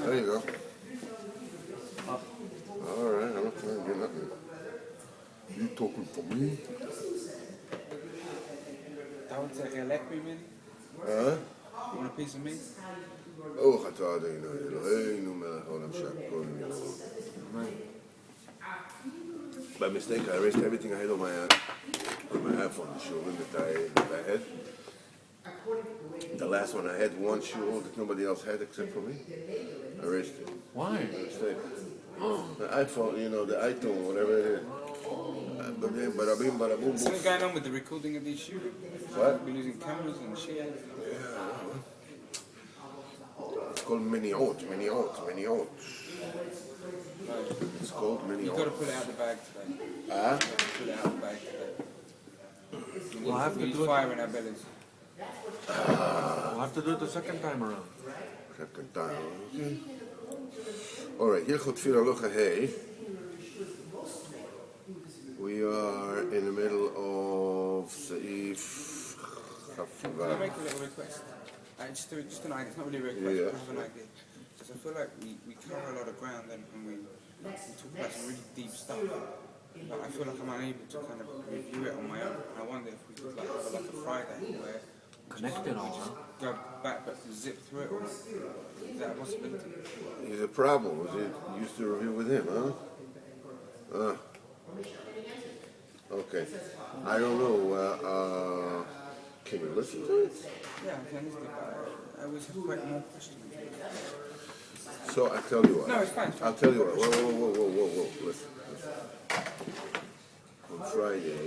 There you go. All right, I'm not trying to get nothing. You talking for me? Don't take a leg meat. Huh? You want a piece of meat? Oh, חטא עדינו, אלוהינו מלך העולם שהכל נהיה. By mistake, I erased everything I had on my iPhone, the Shiurim that I had. The last one, I had one shiur that nobody else had except for me. I erased it. Why? By mistake. The iPhone, the iTunes, whatever it is. Bada bing, bada boom, What's going on with the recording of these Shiurim? What? We're using cameras and shit. It's called miniot. It's called miniot. You've got to put it out the bag today. Huh? Put it out the bag today. We'll have to We do need it. fire in our bellies. We'll have to do it the second time around. Second time. Okay. All right. Hilchos halacha hey. We are in the middle of Seif Can I Chafva. make a little request? Just an idea. It's not really a request, Yeah. but just an idea. Because I feel like we cover a lot of ground and we talk about some really deep stuff. But I feel like I'm unable to kind of review it on my own. I wonder if we could have like a Friday where Connect it all, huh? go back but zip through it. Or is that a possibility? He's a problem. Was it used to review with him, huh? Okay. I don't know. Can you listen to it? Yeah, I can listen, but I always have quite more questions. So I tell you what. No, it's fine. I'll tell you what. Whoa. Listen. On Friday,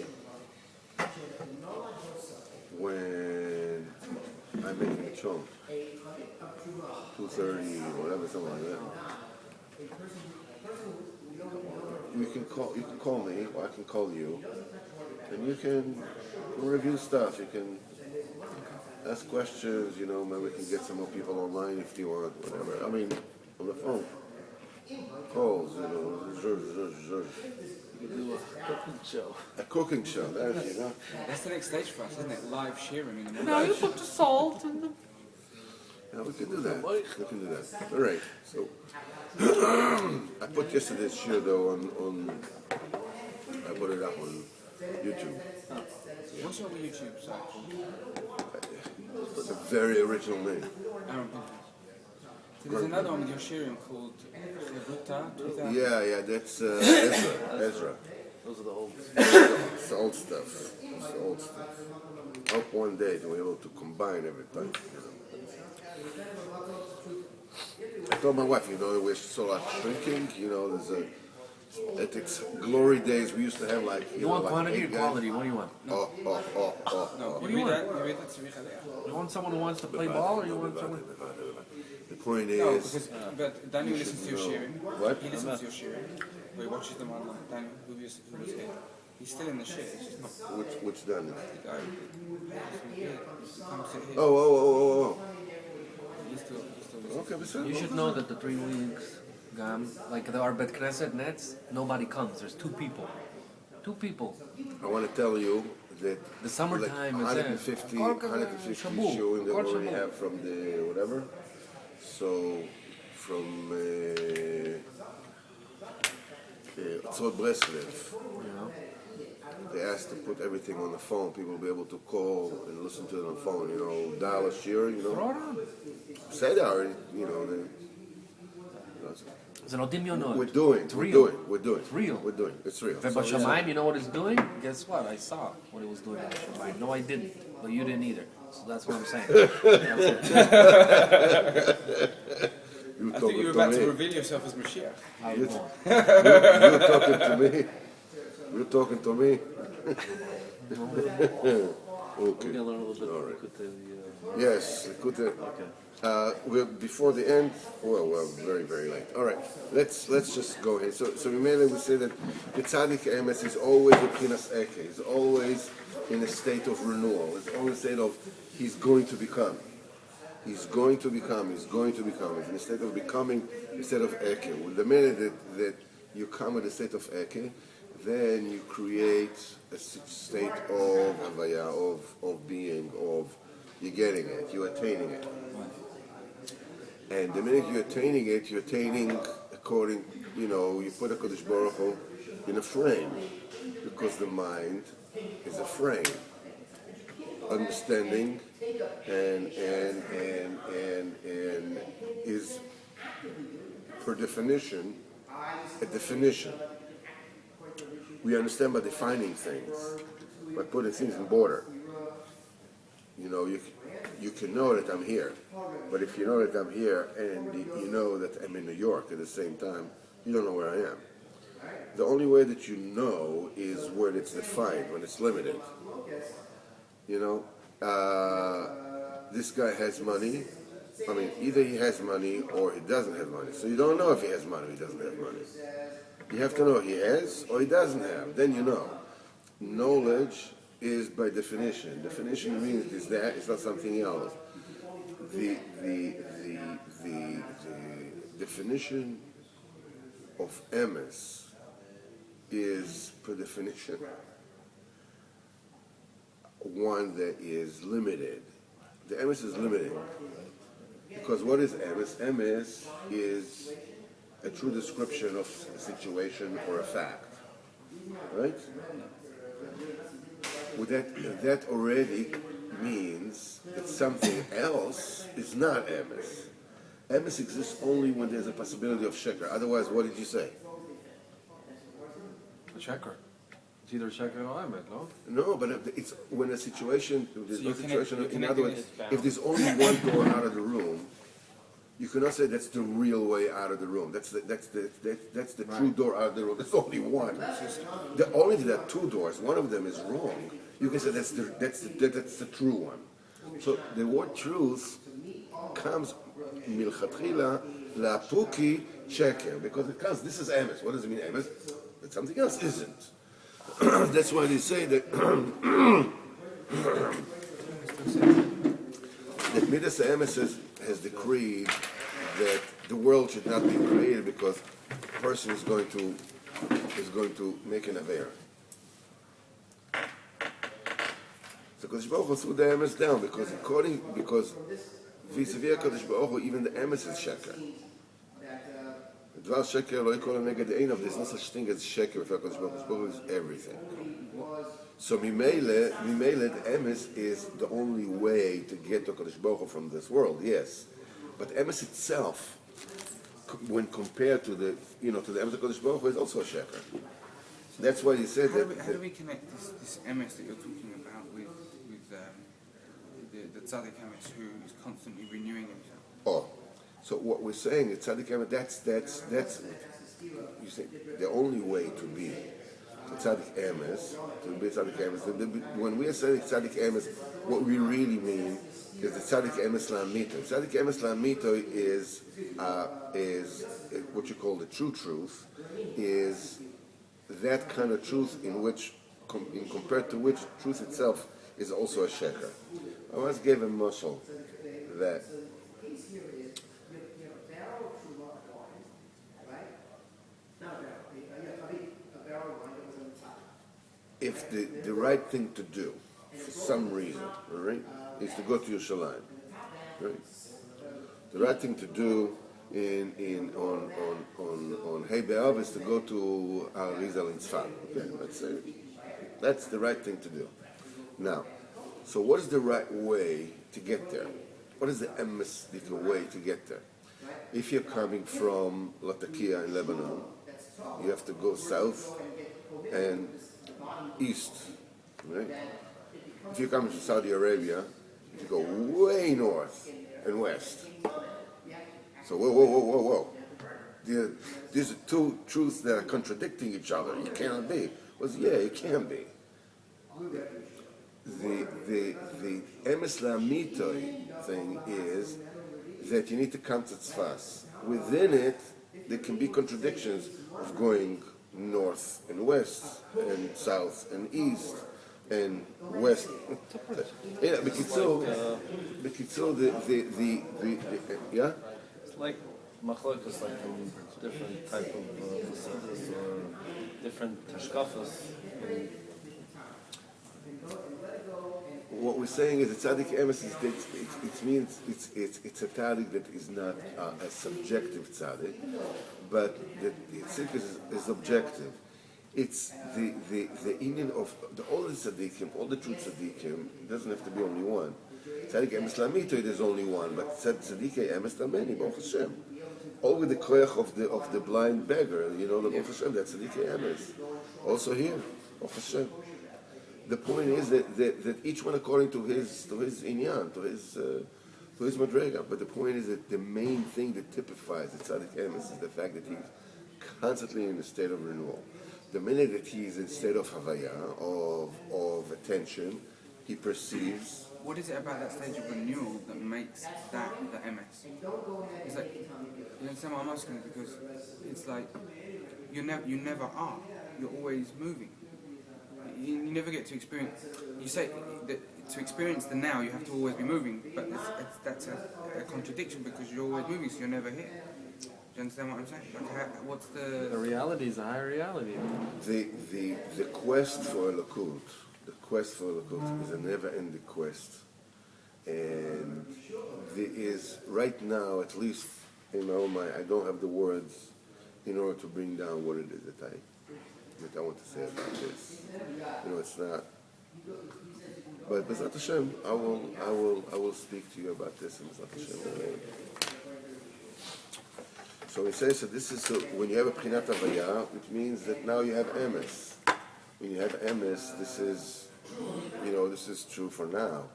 when I'm making a chunk, 2:30, whatever, something like that. You can call me, or I can call you, and you can review stuff. You can ask questions. Maybe we can get some more people online if you want, whatever. I mean, on the phone. Calls, We do a cooking show. A cooking show, there you go. That's the next stage for us, isn't it? Live Shiurim in the morning. Now you put the salt in the... Yeah, we can do that. All right. So I put yesterday's show though on. I put it up on YouTube. What's your YouTube site called? It's a very original name. Aaron Pinto. So there's another one with your Shiurim called Likutei 2000. Yeah, that's Ezra. Those are the old... It's the old stuff. Hope one day to be able to combine everything. I told my wife, we're so like shrinking. There's at its glory days we used to have like. You want like quantity or 8 guys. quality? What do you want? Oh. No, What do you want? You read that Tzvich Aliyah. You want someone who wants to play ball, or you want someone... The point No, is, but Daniel listens to your Shiurim. What? He listens to your Shiurim. Or he watches them online. Daniel, who was here. He's still in the shit. It's just not which done? the guy who comes sit here. Oh. He's still listening. Okay, but You should know that the 3 weeks, like our Bet Knesset nets, nobody comes. There's 2 people. 2 people. I want to tell you that The summertime like is there. 150 Shabu. showing that we Shabu. already have from the whatever. So from Rebbe Breslev, they asked to put everything on the phone. People will be able to call and listen to it on the phone. Dial a shir, Throw it on. Say that already, זה לא דמיונות. We're doing. It's real. It's real. It's real. ובשמיים, you know what it's doing? Guess what? I saw what it was doing in the Shamayim. No, I didn't. But you didn't either. So that's what I'm saying. You I think you were about to reveal yourself as Mashiach. You're talking to me. You're talking to me. Okay. We're going to learn a little bit All right. Likutei, Yes, Likutei. Okay. We're before the end. Well, we're very, very late. All right, let's just go ahead. So mainly we say that the tzaddik emes is always a pinas eke. He's always in a state of renewal. It's always a state of he's going to become. He's going to become. He's in a state of becoming instead of eke. Well, the minute that you come at a state of eke, then you create a state of havaya, of being, of you're getting it, you're attaining it. And the minute you're attaining it, you're attaining according, you put a Kodesh Baruch Hu in a frame, because the mind is a frame. Understanding and is per definition a definition. We understand by defining things, by putting things in border. You can know that I'm here, but if you know that I'm here and you know that I'm in New York at the same time, you don't know where I am. The only way that you know is when it's defined, when it's limited. This guy has money. I mean, either he has money or he doesn't have money. So you don't know if he has money or he doesn't have money. You have to know he has or he doesn't have. Then you know. Knowledge is by definition. Definition means it's that, it's not something else. The definition of emes is, per definition, one that is limited. The emes is limited. Because what is emes? Emes is a true description of a situation or a fact. Right? With that already means that something else is not emes. Emes exists only when there's a possibility of sheker. Otherwise, what did you say? A sheker. It's either sheker or emes, no? No, but it's when a situation, there's So no you situation, connect in other words, this back. if there's only one door out of the room, you cannot say that's the real way out of the room. That's the true door out of the room. There's only one. Only there are two doors. One of them is wrong. You can say that's the true one. So the word truth comes milchatchila lapuki sheker, because it comes. This is emes. What does it mean emes? That something else isn't. That's why they say that that Midas Emes has decreed that the world should not be created because a person is going to make an aver. So Kodesh Baruch Hu threw the Emes down because vis-a-vis Kodesh Baruch Hu, even the Emes is sheker. Dvar sheker lo yikol neged einav. There's no such thing as sheker before Kodesh Baruch Hu. Kodesh Baruch Hu is everything. So Mimele, the emes is the only way to get to Kodesh Baruch Hu from this world, yes. But emes itself, when compared to the emes of Kodesh Baruch Hu, is also a sheker. That's why he said How do we connect this emes that you're talking about with the tzaddik emes who is constantly renewing himself? Oh, so what we're saying is tzaddik emes. That's you say the only way to be tzaddik emes, to be tzaddik emes. When we are saying tzaddik emes, what we really mean is the tzaddik emes la'amito. Tzaddik emes la'amito is what you call the true truth. Is that kind of truth in which, compared to which truth itself is also a sheker. I once gave a mashal that if the right thing to do, for some reason, all right, is to go to Yerushalayim, right? The right thing to do on Hey B'Av is to go to Arizal in Tzfat. Okay, let's say that's the right thing to do. Now, so what is the right way to get there? What is the emestic way to get there? If you're coming from Latakia in Lebanon, you have to go south and east, right? If you're coming from Saudi Arabia, you go way north and west. So whoa. These are two truths that are contradicting each other. It cannot be. Well, yeah, it can be. The emes la'amitoi thing is that you need to come to tzfas. Within it, there can be contradictions of going north and west and south and east and west. Yeah, b'kitzur, yeah. It's like machlokes, like in different type of facilities or different hashkafas. what we're saying is the tzaddik emes is that it means it's a tzaddik that is not a subjective tzaddik, but the tzaddik is objective. It's the union of all the tzaddikim, all the true tzaddikim. It doesn't have to be only one. Tzaddik emes lamito, there's only one, but tzaddik emes lameni, Baruch Hashem. All with the koyach of the blind beggar, the Baruch Hashem, that's tzaddik emes. Also here, Baruch Hashem. The point is that each one according to his inyan, to his madrega. But the point is that the main thing that typifies the tzaddik emes is the fact that he's constantly in a state of renewal. The minute that he is in a state of havaya, of attention, he perceives. What is it about that stage of renewal that makes that the MS? It's like, you understand what I'm asking? Because it's like you never are. You're always moving. You never get to experience. You say that to experience the now, you have to always be moving, but that's a contradiction because you're always moving, so you're never here. Do you understand what I'm saying? Like, what's the reality is a higher reality. The quest for Likut, is a never-ending quest, and there is right now, at least in my own mind, I don't have the words in order to bring down what it is that I want to say about this. It's not. But B'ezrat Hashem, I will speak to you about this in B'ezrat Hashem. So he says that this is when you have a Pchinat Havaya, it means that now you have emes. When you have emes, this is true for now.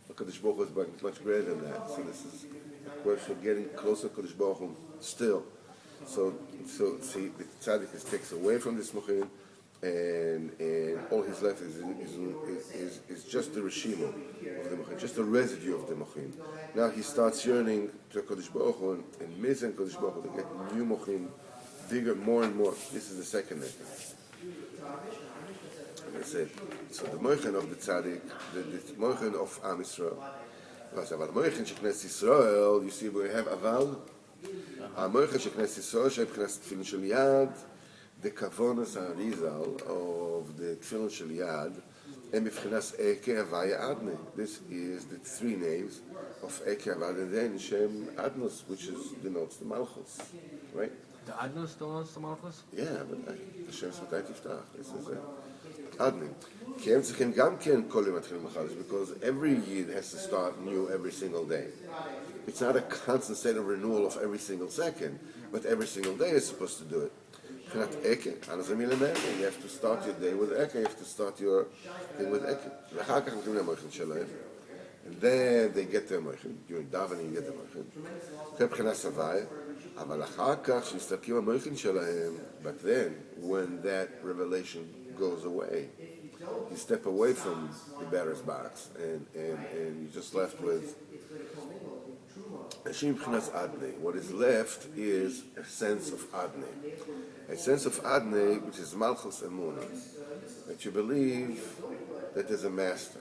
But Kadosh Baruch Hu is much greater than that. So this is a question of getting closer to Kadosh Baruch Hu still. So see, the tzaddik takes away from this mochin, and all he's left is just the reshima of the mochin, just the residue of the mochin. Now he starts yearning to Kodesh Baruch Hu and missing Kodesh Baruch Hu to get new mochin, bigger, more and more. This is the second neck. Like I said, so the mochin of the tzaddik, the mochin of Am Yisrael. Because about mochin sheknes Yisrael, you see we have aval. המויכה של כנסת ישראל, שבחינת תפילין של יד, the kavonas harizal of the tefillin של יד, הם מבחינת eke havaya adne. This is the three names of eke havaya, and then Shem Adnos, which denotes the malchus, right? The Adnos denotes the malchus? Yeah, but Hashem Svatay Tiftach. This is it. Adne. כי הם צריכים גם כן כל יום מתחילים מחדש, because every year has to start new every single day. It's not a constant state of renewal of every single second, but every single day is supposed to do it. You have to start your day with Eke, you have to start your thing with Eke. And then they get their moichin, during davening you get their moichin. But then, when that revelation goes away, you step away from the batter's box, and you're just left with what is left is a sense of adne. A sense of adne, which is malchus emunah, that you believe that there's a master.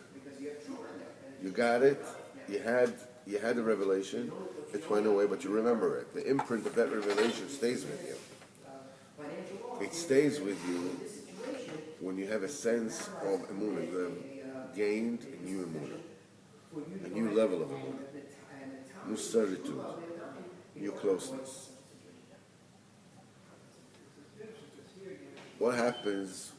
You got it, you had the revelation, it went away, but you remember it. The imprint of that revelation stays with you. It stays with you when you have a sense of emunah. You have gained a new emunah, a new level of emunah. New certitude, new closeness. What happens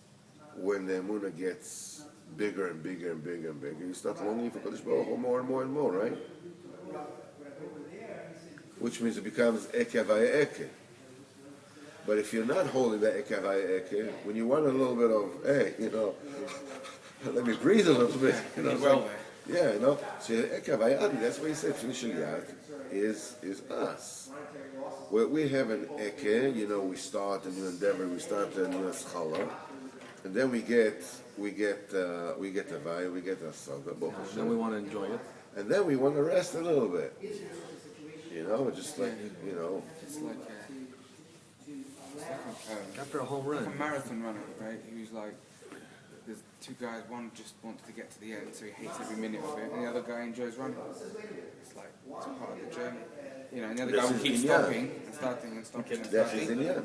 when the emunah gets bigger and bigger and bigger and bigger? You start longing for Kodesh Baruch Hu more and more and more, right? Which means it becomes Eke Havaya Eke. But if you're not holding that Eke Havaya Eke, when you want a little bit of, hey, let me breathe a little bit, yeah, so that's why he said finish yad is us. Where we have an eke, we start a new endeavor, we start a new schala, and then we get avaya, we get asaga, then we want to enjoy it, and then we want to rest a little bit. Just like It's like after a home run. like a marathon runner, right? Who's like, there's two guys, one just wants to get to the end, so he hates every minute of it, and the other guy enjoys running. It's like, it's part of the journey. And the other guy will keep stopping and starting and stopping and that is starting. inyan.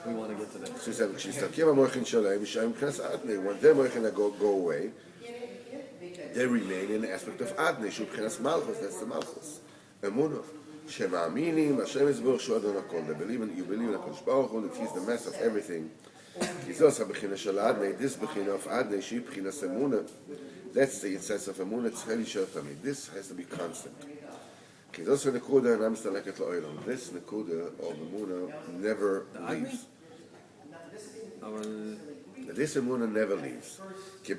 We want to get to that. So he said, כשנסתכל במויכין שלהם, יש שם כנס אדני, when their moichin go away, they remain in the aspect of Adnei, Shulchan Malchus, that's the Malchus. Emunah. Shema'aminim, Hashem Yisborach Shu Adon HaKol. They believe in, you believe in HaKadosh Baruch Hu, that He's the mess of everything. Kizos HaBechina Shel Adnei, this Bechina of Adnei, Shi Bechinas Emunah, that's the essence of Emunah, Tzcheli Shel Tamid. This has to be constant. Kizos HaNekuda, and Amstaleket La'olam. This Nekuda of Emunah never leaves. This Emunah never leaves. The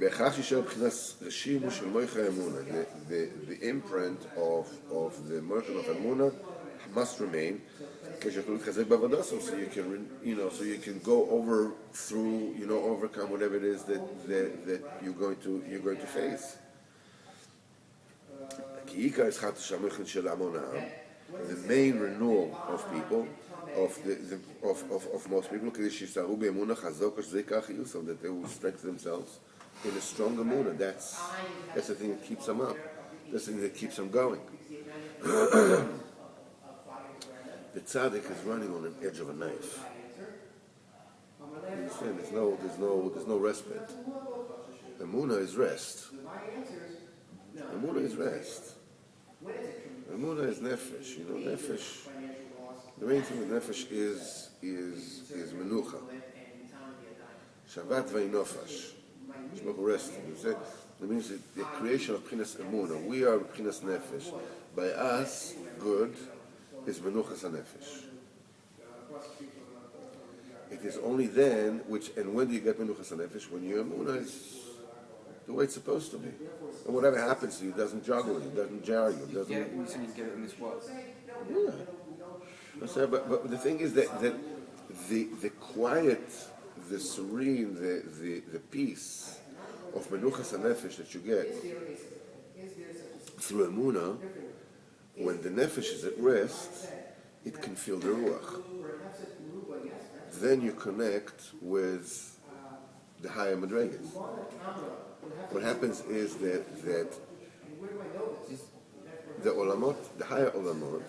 imprint of the motion of Emunah must remain. So you can, so you can go over through, overcome whatever it is that you're going to face. The main renewal of people, of most people, that they will strengthen themselves in a stronger emunah. That's the thing that keeps them up. That's the thing that keeps them going. The tzaddik is running on an edge of a knife. You understand? There's no respite. Emunah is rest. Emunah is rest. Emunah is nefesh. Nefesh. The main thing with nefesh is menucha. Shabbat v'inofash. Shmok resting. It means the creation of Pchinas Emunah. We are Pchinas nefesh. By us, good is menuchas hanefesh. It is only then, and when do you get menuchas hanefesh? When your emunah is the way it's supposed to be. And whatever happens to you doesn't juggle you, doesn't jar you, doesn't... Yeah, you can get it in this world. Yeah. But the thing is that the quiet, the serene, the peace of menuchas hanefesh that you get through emunah, when the nefesh is at rest, it can feel the ruach. Then you connect with the higher madregas. What happens is that the olamot, the higher olamot,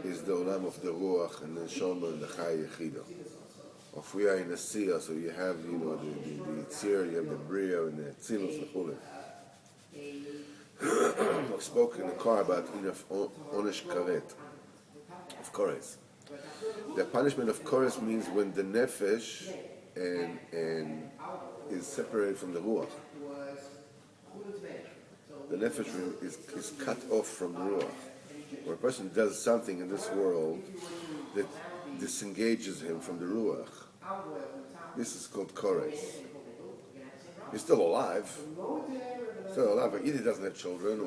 is the olam of the ruach and the shoma and the chai yechidah. If we are in the siyah, so you have the tzir, you have the bria and the tzilus and all that. I spoke in the car about onesh karet, of kores. The punishment of kores means when the nefesh and is separated from the ruach. The nefesh is cut off from the ruach. When a person does something in this world that disengages him from the ruach, this is called kores. He's still alive. But either he doesn't have children,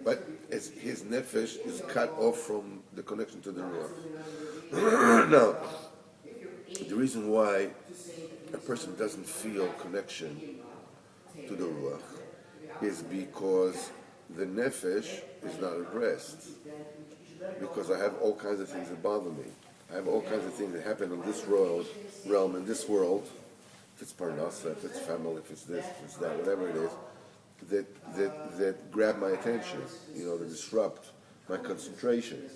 but his nefesh is cut off from the connection to the ruach. Now, the reason why a person doesn't feel connection to the ruach is because the nefesh is not at rest. Because I have all kinds of things that bother me. I have all kinds of things that happen in this realm, in this world. If it's parnasa, if it's family, if it's this, if it's that, whatever it is, that grab my attention, to disrupt my concentration,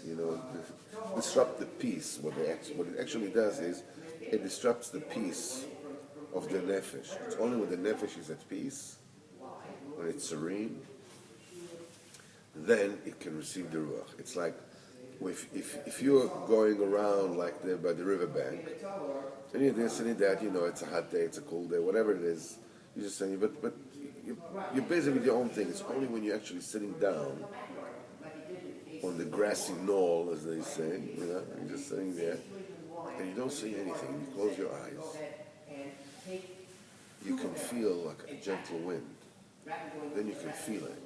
disrupt the peace. What it actually does is it disrupts the peace of the nefesh. It's only when the nefesh is at peace, when it's serene, then it can receive the ruach. It's like if you're going around like by the riverbank, and you're this and that, it's a hot day, it's a cool day, whatever it is, you're just saying, but you're busy with your own thing. It's only when you're actually sitting down on the grassy knoll, as they say, you're just sitting there, and you don't see anything, you close your eyes, you can feel like a gentle wind. Then you can feel it,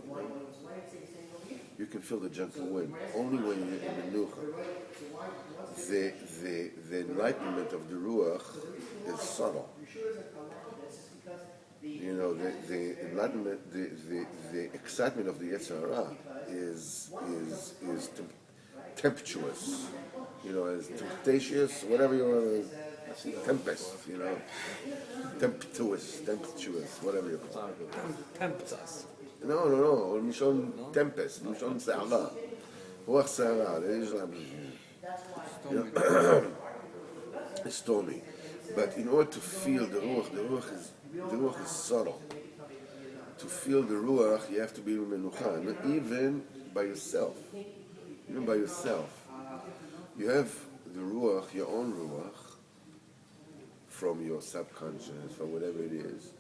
You can feel the gentle wind. Only when you're in the nucha. The enlightenment of the ruach is subtle. The enlightenment, the excitement of the Yetzer Hara is tempestuous. Is temptatious, whatever you want to. Tempest, tempestuous, whatever you call it. Tempt us. No, Mishon tempest, Mishon Sa'ala. Ruach Sa'ala, it's stormy. But in order to feel the ruach is subtle. to feel the ruach, you have to be in menucha, not even by yourself. Even by yourself. You have the ruach, your own ruach, from your subconscious, from whatever it is.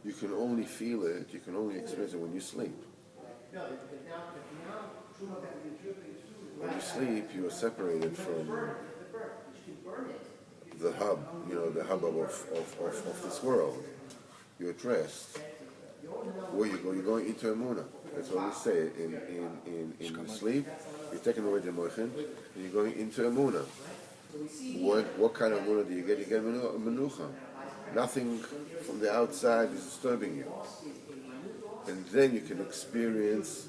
You can only feel it, you can only experience it when you sleep. When you sleep, you are separated from the hub, the hubbub of this world. You're at rest. Where you go? You're going into Emunah. That's what we say. In sleep, you're taking away the moichin, and you're going into Emunah. What kind of Emunah do you get? You get menucha. Nothing from the outside is disturbing you. And then you can experience,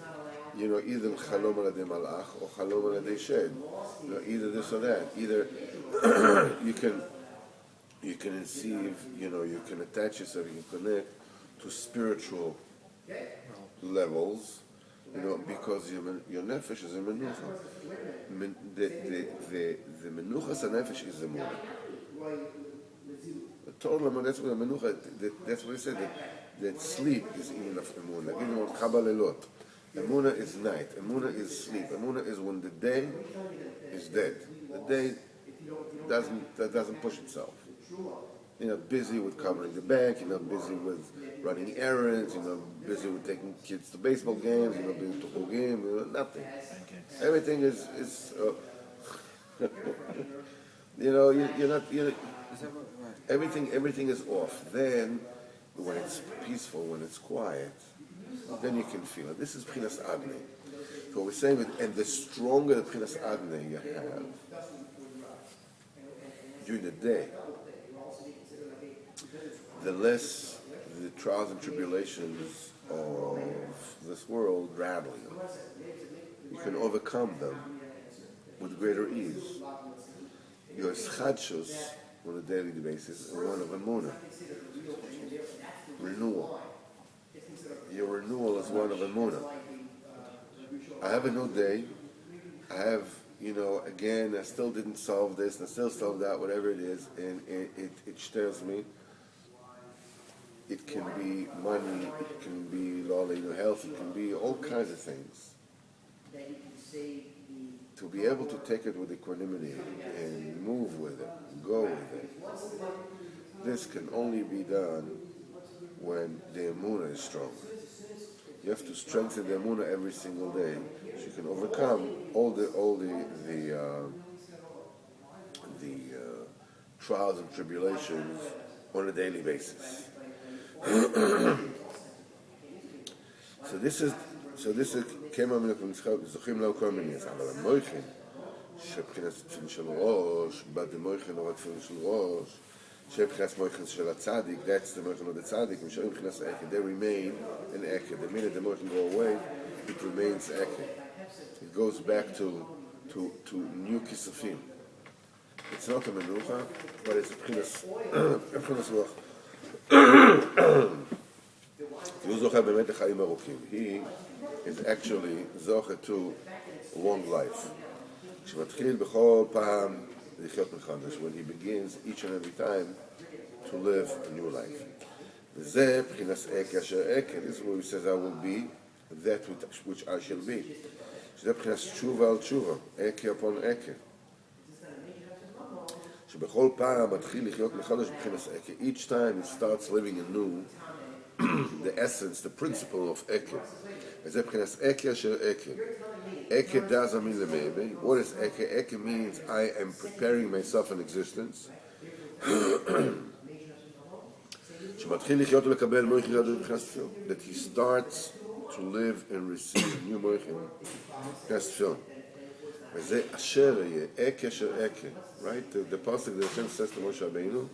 either chalom al malach or chalom al shed. Either this or that. Either you can receive, you can attach yourself, you can connect to spiritual levels, because your nefesh is a menucha. The menuchas nefesh is a muna. The total amount, that's what a menucha, that's what I said, that sleep is even of emuna. Even on Kabbalelot. Emuna is night. Emuna is sleep. Emuna is when the day is dead. The day doesn't push itself. You're not busy with covering the bank. You're not busy with running errands. You're not busy with taking kids to baseball games. You're not busy to whole game. Nothing. Everything is you're not. Everything is off. Then, when it's peaceful, when it's quiet, then you can feel it. This is Pchinas Adne. So we're saying, and the stronger the Pchinas Adne you have during the day, the less the trials and tribulations of this world rattle you. You can overcome them with greater ease. Your schadshus on a daily basis is one of emunah. Renewal. Your renewal is one of emunah. I have a new day. I have, again, I still didn't solve this, and I still solve that, whatever it is, and it stirs me. It can be money, it can be health, it can be all kinds of things. To be able to take it with equanimity and move with it, go with it, this can only be done when the emunah is strong. You have to strengthen the emunah every single day so you can overcome all the trials and tribulations on a daily basis. So this is כמה מן זוכים לא כל מיני, אבל המויכן, שבחינת תפילין של ראש, בד המויכן או תפילין של ראש, שבחינת מויכן של הצדיק, that's the מויכן of the צדיק, נשארים מבחינת האקד, they remain in eked. The minute the moichin go away, it remains eked. It goes back to new kisafim. It's not a menucha, but it's a b'chinas ruach. He is actually zoche to long life. When he begins each and every time to live a new life. This is where he says, I will be that which I shall be. Tshuva al tshuva, eke upon eke. Each time he starts living anew, the essence, the principle of eke. Eke does mean the maybe. What is eke? Eke means I am preparing myself in existence. That he starts to live and receive new moichin. That's film. Right? The pasuk that Hashem says to Moshe Rabeinu,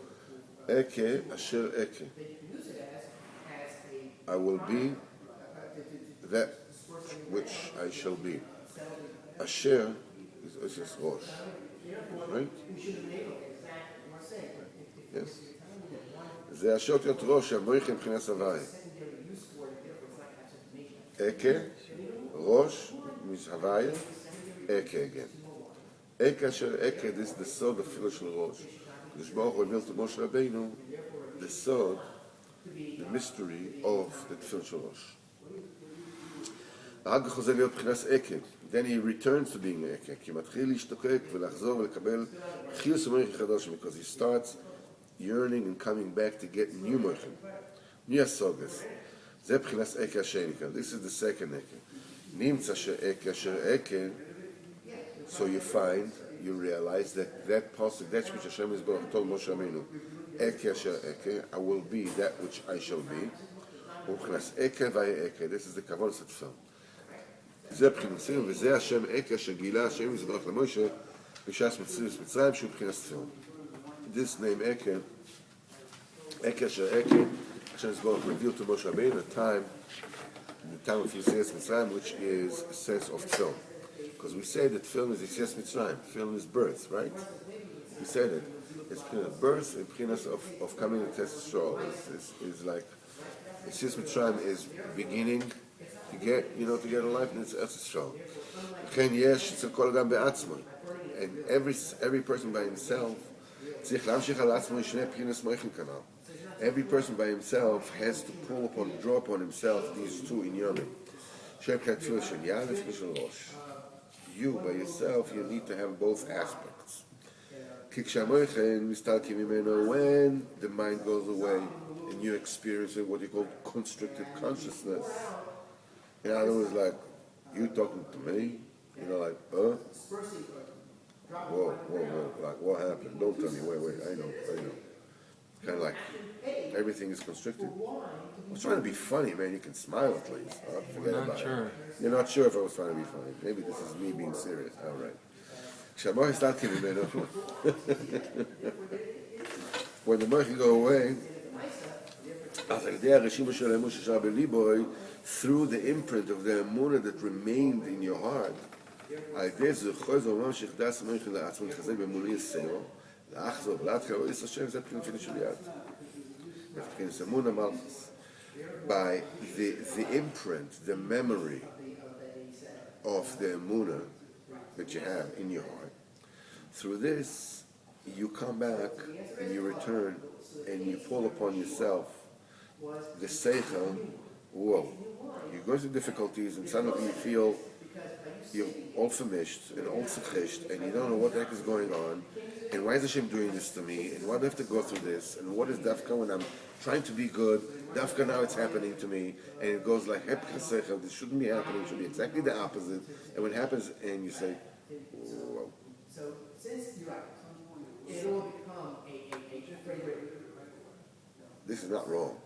Eke asher eke. I will be that which I shall be. Asher is Rosh. Right? Yes? זה השוט להיות ראש, המויכן מבחינת הוואי. אקה, ראש, הוואי, אקה again. אקה אשר אקה, this is the sword of תפילה של ראש. הקדוש ברוך הוא הביא למשה רבינו, the sword the mystery of the Tefilin Shalosh. אחר כך חוזר להיות בחינת עקב. Then he returns to being עקב, כי מתחיל להשתוקק ולחזור ולקבל חילוס ומויכין חדש, because he starts yearning and coming back to get new moichim, new הסוגס. זה בחינת עקב השני כאן. This is the second עקב. נמצא שעקב אשר עקב, so you find, you realize that pasuk, that which Hashem is Baruch told Moshe Rabeinu, עקב אשר עקב, I will be that which I shall be. ובחינת עקב והיה עקב, this is the כבוד של תפילין. זה בחינוסים, וזה השם עקה שגילה השם יזברך למוישה בשעס מצרים שהוא בחינת תפילין. This name עקה, עקה אשר עקה, השם יזברך revealed to Moshe Rabeinu a time, in the time of Yitzias Mitzrayim, which is a sense of tefillin. Because we say that tefillin is Yitzias Mitzrayim, tefillin is birth, right? We said it. It's b'chinas birth and b'chinas of coming to Test Yisrael. It's like Yitzias Mitzrayim is beginning to get a life in Eretz Yisrael. וכן יש אצל כל אדם בעצמו, and every person by himself צריך להמשיך על עצמו שני בחינות מויכין כנ"ל. Every person by himself has to draw upon himself these two inyanim. שבחינת תפילה של יד ותפילה של ראש. You by yourself, you need to have both aspects. כי כשהמויכין מסתלקים ממנו, when the mind goes away and you experience what you call constricted consciousness. In other words, like, you talking to me, like, Whoa, like, what happened? Don't tell me, wait, I know. Kind of like, everything is constricted. I was trying to be funny, man, you can smile at least. Forget about it. You're not sure if I was trying to be funny. Maybe this is me being serious, all right. כשהמוח הסתלקי ממנו, when the moich go away, אז על ידי הרשימו של האמון ששר בליבוי, through the imprint of the emunah that remained in your heart, על ידי זה חוזר וממשיך דס המוich לעצמו לחזק באמוני יסרו, לאחזור ולהתחיל או יש השם, זה בחינת של יד. בחינת אמונה מלכוס. By the imprint, the memory of the emunah that you have in your heart, through this, you come back and you return and you pull upon yourself the seichel. Whoa, you go through difficulties and suddenly you feel you're all finished and all sechished and you don't know what the heck is going on and why is Hashem doing this to me and why do I have to go through this and what is dafka when I'm trying to be good, dafka now it's happening to me and it goes like this shouldn't be happening, it should be exactly the opposite, and when it happens and you say, whoa. So since you're right, it will become a this is not wrong.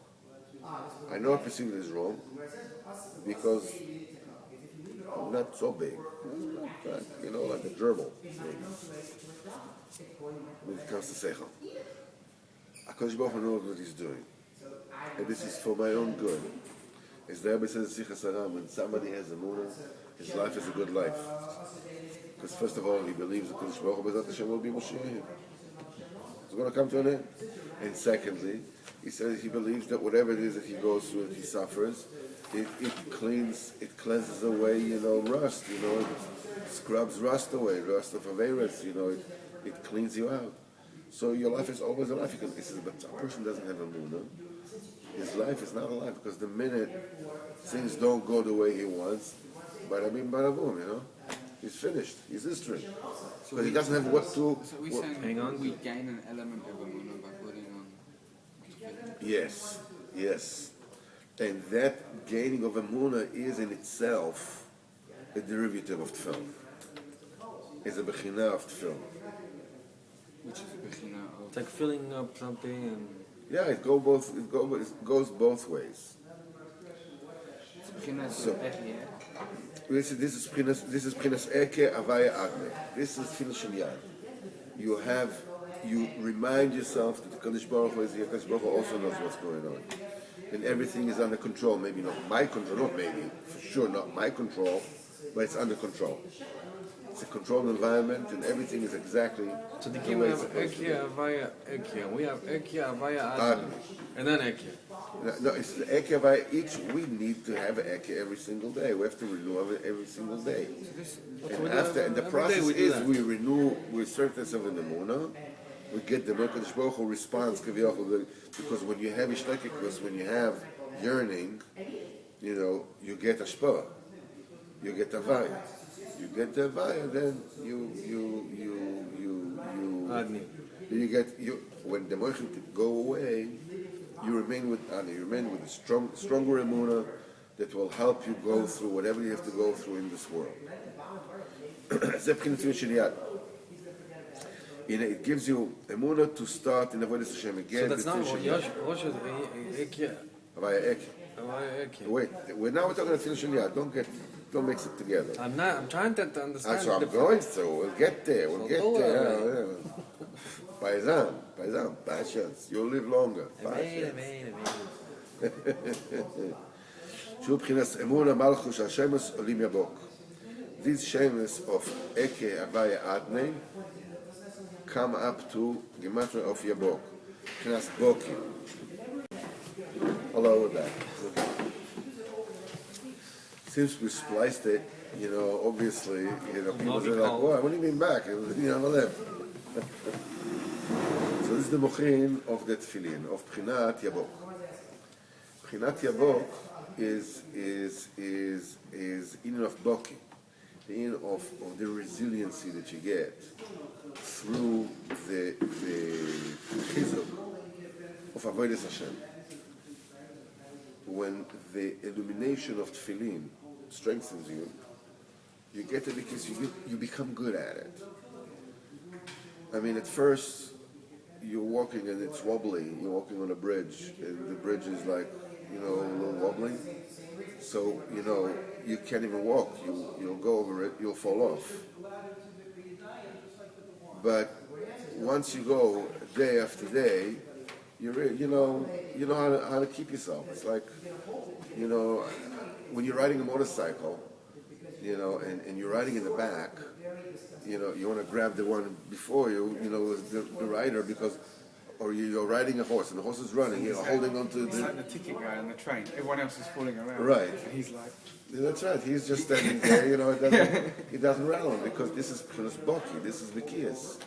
I know I perceive it as wrong because I'm not so big, like a gerbil when it comes to seichel. HaKadosh Baruch Hu knows what he's doing, and this is for my own good. As the Rebbe says in Sichas Haram, when somebody has a emunah, his life is a good life. Because first of all, he believes that HaKadosh Baruch Hu B'ezrat Hashem will be Moshiach. It's going to come to an end. And secondly, he says he believes that whatever it is that he goes through, that he suffers, it cleanses away, rust, it scrubs rust away, rust of Averis, it cleans you out. So your life is always a life. He says, but a person doesn't have a emunah, his life is not a life, because the minute things don't go the way he wants, bada bing, bada boom, he's finished, he's history. So he doesn't have what to... So we saying we gain an element of emunah by putting on... Yes. And that gaining of emunah is in itself a derivative of tefillin. It's a bechina of tefillin. Which is a bechina of... It's like filling up something and... Yeah, it goes both ways. So, this is bchinas eke avaya agne. This is tefillah shel yad. You remind yourself that the Kadosh Baruch Hu is here. Kadosh Baruch Hu also knows what's going on, and everything is under control. Maybe not my control, not maybe, for sure not my control, but it's under control. It's a controlled environment, and everything is exactly So the way we it's have supposed to be. Ekia, Avaya, Ekia. We have Ekia, Avaya, Agni. Agni. And then Ekia. No, it's the eke avaya. We need to have an eke every single day. We have to renew it every single day. And the process is we renew with certainty of an emunah, we get the Mekadosh Baruch Hu response kaviyachol, because when you have ishtakikus, when you have yearning, you get ashpah, you get avaya. You get the avaya, then you get when the moichin go away, you remain with ani, you remain with a stronger emunah that will help you go through whatever you have to go through in this world. It gives you emunah to start in the Avodas Hashem again. So that's not what Yosh Wait, we're talking about Tefilin Shel Yad. Don't mix it together. I'm trying to understand. That's what I'm going through. We'll get there. Paizan, patience. You'll live longer. Amen. שהוא בחינת אמון המלכוס השמש עולים יבוק. These shemes of Eke Avaya Adnei come up to Gematria of Yabok. Bchinas Boki. All over that. Since we spliced it, obviously, people say like, "What do you mean back?" On the left. So this is the mochin of the Tefilin, of Bchinat Yabok. Bchinat Yabok is in of Boki, in of the resiliency that you get through the chizuk of Avodas Hashem. When the illumination of Tefillin strengthens you, you get it because you become good at it. I mean, at first, you're walking and it's wobbly. You're walking on a bridge, and the bridge is like, a little wobbly. So, you can't even walk. You'll go over it, you'll fall off. But once you go day after day, you know how to keep yourself. It's like, when you're riding a motorcycle, and you're riding in the back, you want to grab the one before you, the rider, because, or you're riding a horse and the horse is running, you're holding on to It's like the ticket guy on the train. Everyone else is falling around. Right. And he's like... That's right. He's just standing there, it doesn't rattle because this is Boki, this is Mikiyas.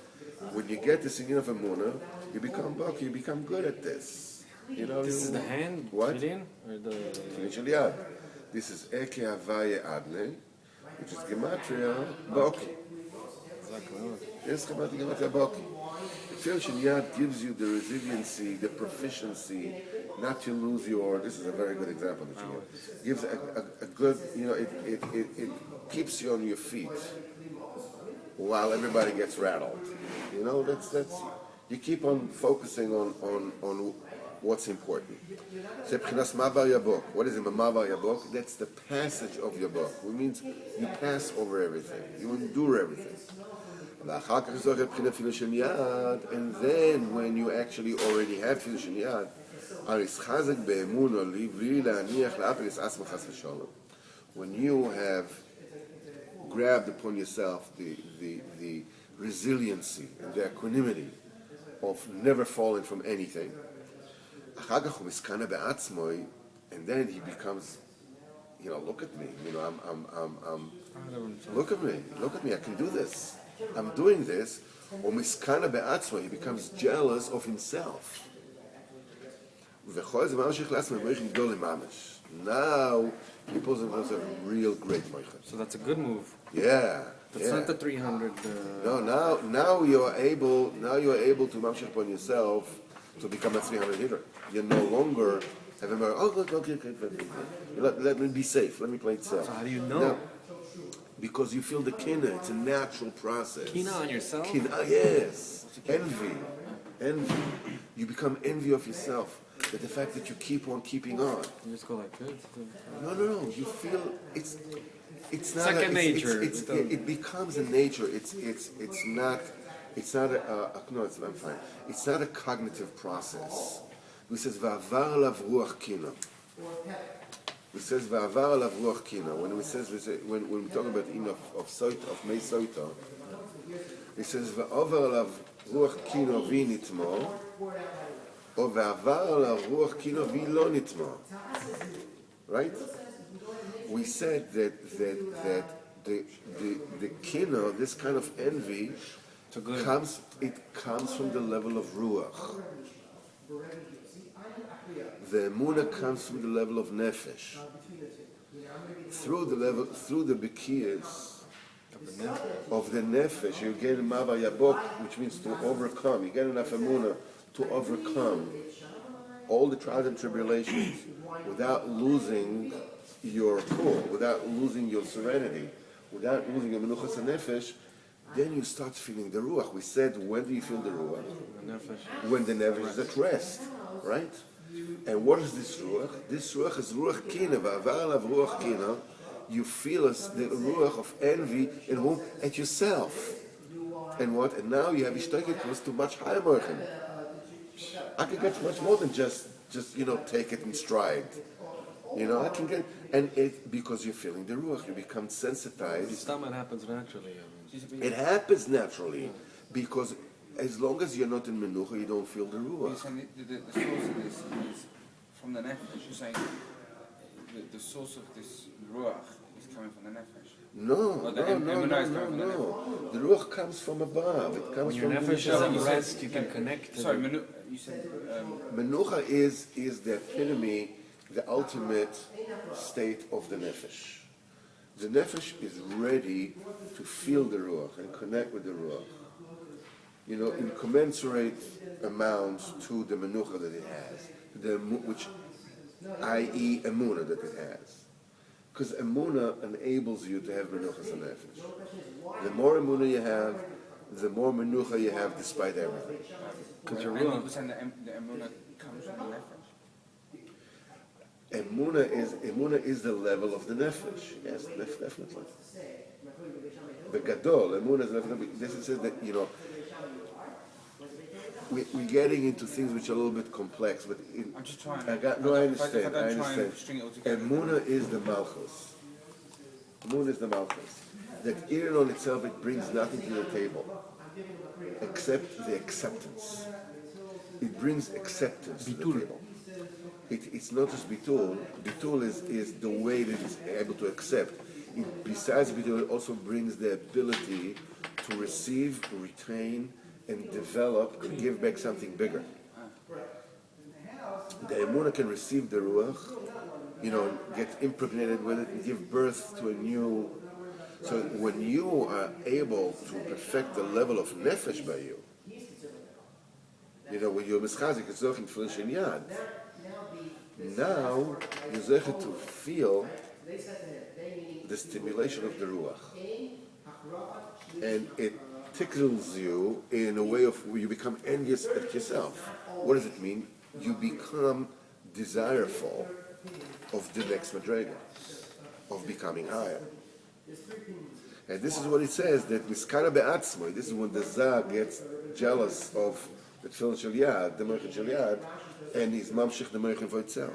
When you get this in of Emunah, you become Boki, you become good at this. This is the hand, what? Tefillin, or the... Tefillin Shel Yad. This is Eke Havaya Adne, which is Gematria Boki. This is Gematria Boki. Tefillin Shel Yad gives you the resiliency, the proficiency, not to lose this is a very good example that you give. Gives a good, it keeps you on your feet while everybody gets rattled. That's you keep on focusing on what's important. What is it, Mavar Yabok? That's the passage of Yabok, which means you pass over everything, you endure everything. And then when you actually already have Tefilin Shel Yad, when you have grabbed upon yourself the resiliency and the equanimity of never falling from anything, and then he becomes, look at me, look at me, I can do this, I'm doing this. Or miskana be'atzmo, he becomes jealous of himself. Now he pulls himself a real great moichin. So that's a good move. Yeah. That's not the 300. No, now you're able to mamshich upon yourself to become a 300 hitter. You're no longer have him. Okay. Let me be safe. Let me play it safe. So how do you know? Now, because you feel the kina. It's a natural process. Kina on yourself? Kina, yes. Envy. You become envy of yourself. But the fact that you keep on keeping on. You just go like this? No. You feel it's not second nature. It becomes a nature. It's not I'm fine. It's not a cognitive process. It says va'avar alav ruach kina. It says va'avar alav ruach kina. When we talk about in of mei soita, it says va'avar alav ruach kina v'nitmo, or va'avar alav ruach kina v'lo nitmo. Right? We said that the kina, this kind of envy, To good. It comes from the level of ruach. The emuna comes from the level of nefesh. Through the bekiyas of the nefesh, you get mava yabok, which means to overcome. You get enough emuna to overcome all the trials and tribulations without losing your cool, without losing your serenity, without losing your menuchas and nefesh. Then you start feeling the ruach. We said, when do you feel the ruach? When the nefesh is at rest, right? And what is this ruach? This ruach is ruach kina, va'avar alav ruach kina. You feel the ruach of envy in whom? At yourself. And what? And now you have ishtaikut to much higher moichin. I can get much more than just take it in stride. I can get, and it because you're feeling the ruach, you become sensitized. It happens naturally. It happens naturally because as long as you're not in menucha, you don't feel the ruach. You're saying the source of this is from the nefesh. You're saying the source of this ruach is coming from the nefesh. No. The ruach comes from above. It comes When your from nefesh is at rest, you can connect to Sorry, the... you said... Menucha is the epitome, the ultimate state of the nefesh. The nefesh is ready to feel the ruach and connect with the ruach. In commensurate amounts to the menucha that it has, which, i.e., emuna that it has. Because emuna enables you to have menuchas and nefesh. The more emuna you have, the more menucha you have despite everything. Because you're really saying the emuna comes from the nefesh. Emuna is the level of the nefesh. Yes, definitely. The gadol, emuna is definitely. This is that we're getting into things which are a little bit complex, but I'm just trying. I understand. I understand. Emuna is the malchus. Emuna is the malchus. That in and on itself, it brings nothing to the table except the acceptance. It brings acceptance to the table. It's not just bitul. Bitul is the way that it's able to accept. Besides bitul, it also brings the ability to receive, retain, and develop and give back something bigger. The emuna can receive the ruach, get impregnated with it, and give birth to a new. So when you are able to perfect the level of nefesh by you, when you're mischazik, it's zoch in tefilin yad. Now you're zoch to feel the stimulation of the ruach, and it tickles you in a way of where you become envious at yourself. What does it mean? You become desireful of the next madrega, of becoming higher. And this is what it says, that miskana be'atzmoi, this is when the Zah gets jealous of the tefillin shel yad, the moichin shel yad, and he's mamshich the moichin for itself.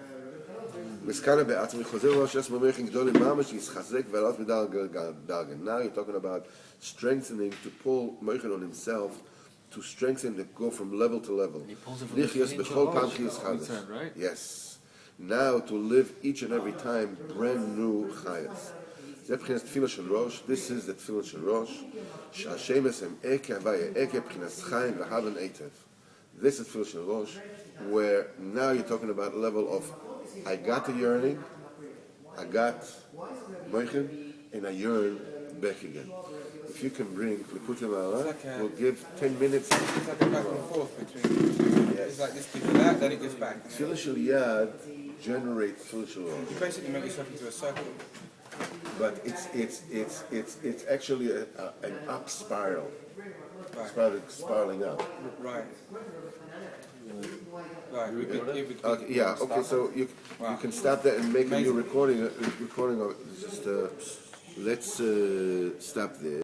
Miskana be'atzmoi, chozer lo shas moichin gdolim mamash, yischazek ve'alat midalgan. Now you're talking about strengthening, to pull moichin on himself, to strengthen, to go from level to level. He pulls it from the right? Yes. Now to live each and every time brand new chayas. This is the tefillah shel rosh. This is tefillah shel rosh, where now you're talking about a level of I got the yearning, I got moichin, and I yearn back again. If you can bring Likutei Halachos, we'll give 10 minutes. It's like a back and forth between. Yes. It's like this gives that, then it goes back. Tefillah shel yad generates tefillah shel rosh. You basically make yourself into a circle. But it's actually an up spiral. Right. Spiraling up. Right. Right. Okay, yeah. Okay. So you can stop that and make a new recording. Recording of just let's stop there.